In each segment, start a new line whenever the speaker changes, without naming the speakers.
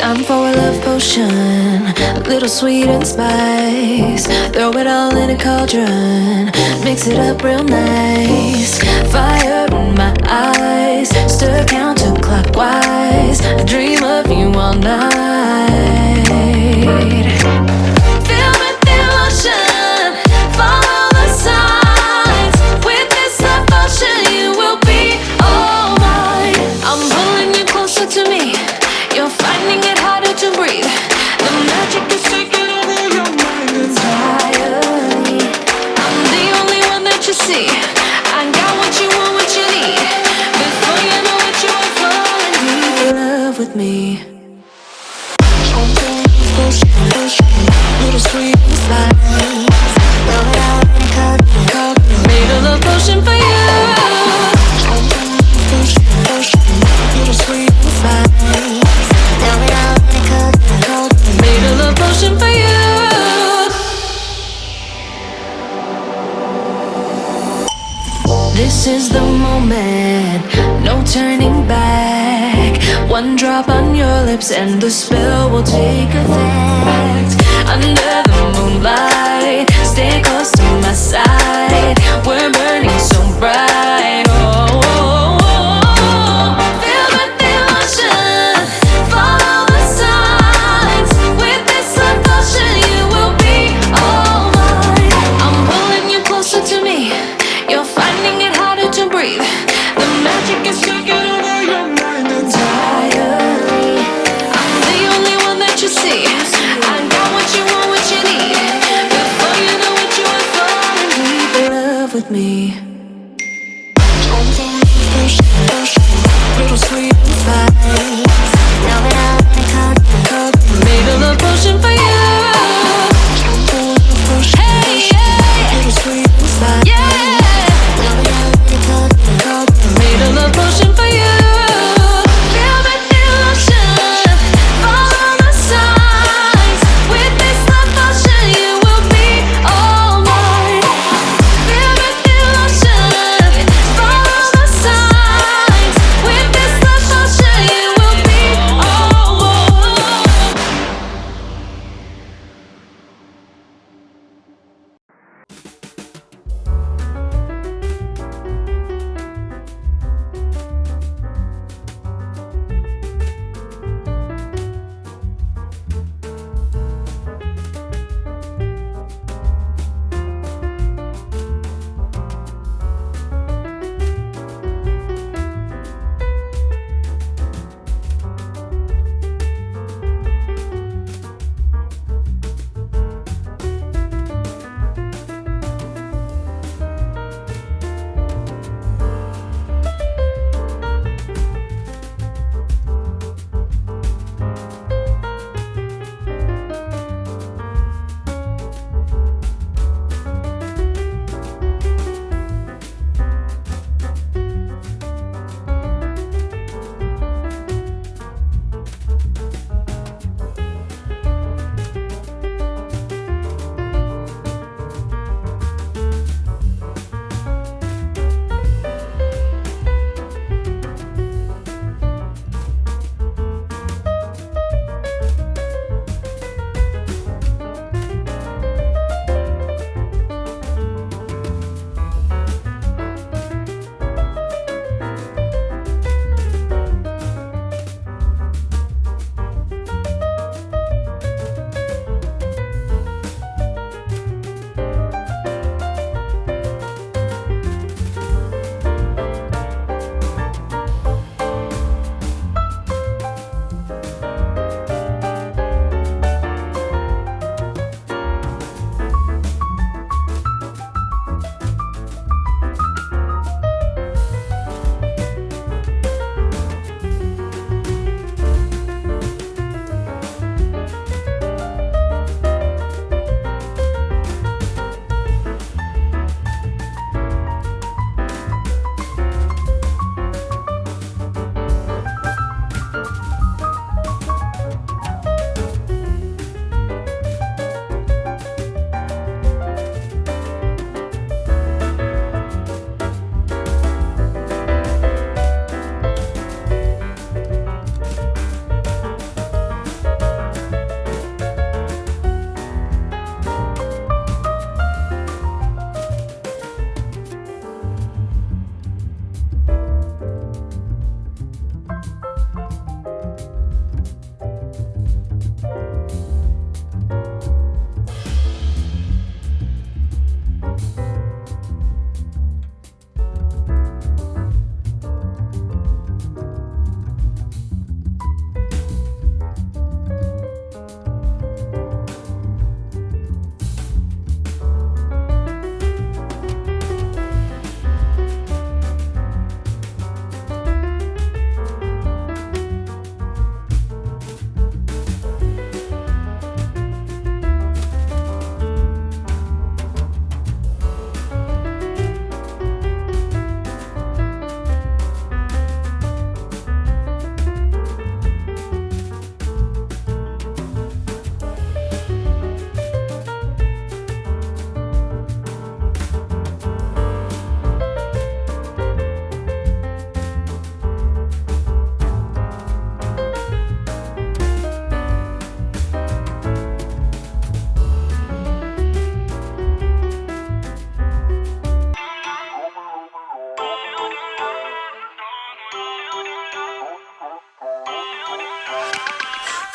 Time for a love potion, a little sweet and spice. Throw it all in a cauldron, mix it up real nice. Fire in my eyes, stir counterclockwise. I dream of you all night. Feel with the emotion, follow the signs. With this love potion, you will be all mine. I'm pulling you closer to me. You're finding it harder to breathe. The magic is taking over your mind entirely. I'm the only one that you see. I got what you want, what you need. Before you know it, you are falling deep in love with me. Little sweet spice. Made a love potion for you. Little sweet spice. Made a love potion for you. This is the moment, no turning back. One drop on your lips and the spell will take effect. Under the moonlight, stay close to my side. We're burning so bright. Oh, oh, oh, oh. Feel the emotion, follow the signs. With this love potion, you will be all mine. I'm pulling you closer to me. You're finding it harder to breathe. The magic is taking over your mind entirely. I'm the only one that you see. I got what you want, what you need. Before you know it, you are falling deep in love with me. Little sweet spice. Made a love potion for you. Hey, yeah. Little sweet spice. Yeah. Made a love potion for you. Feel the emotion, follow the signs. With this love potion, you will be all mine. Feel the emotion,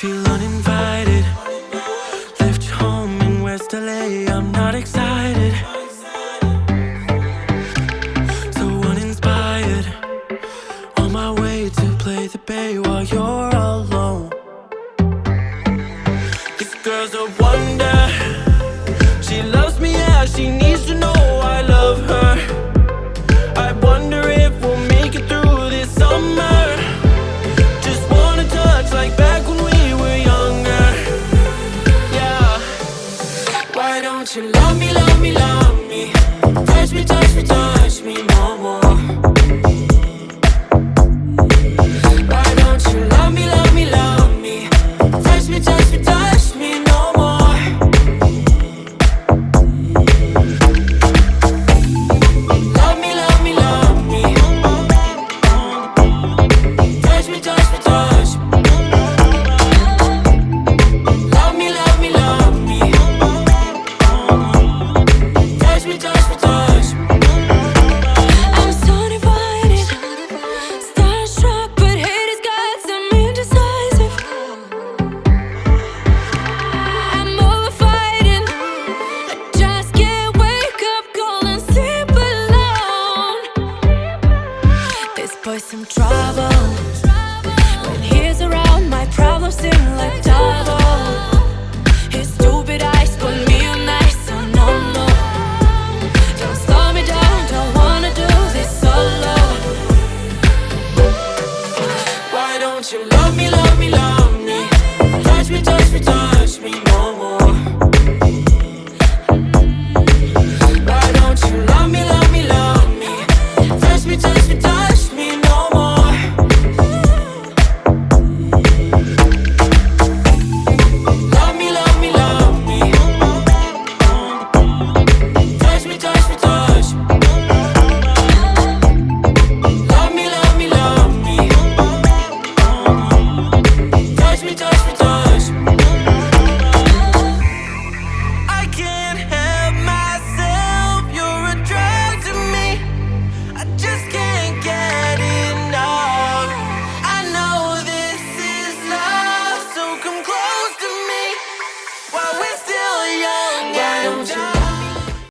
Feel uninvited. Left home in West LA, I'm not excited. So uninspired. On my way to play the bay while you're alone. This girl's a wonder. She loves me, yeah, she needs to know I love her. I wonder if we'll make it through this summer. Just wanna touch like back when we were younger. Yeah. Why don't you love me, love me, love me? Touch me, touch me, touch me no more.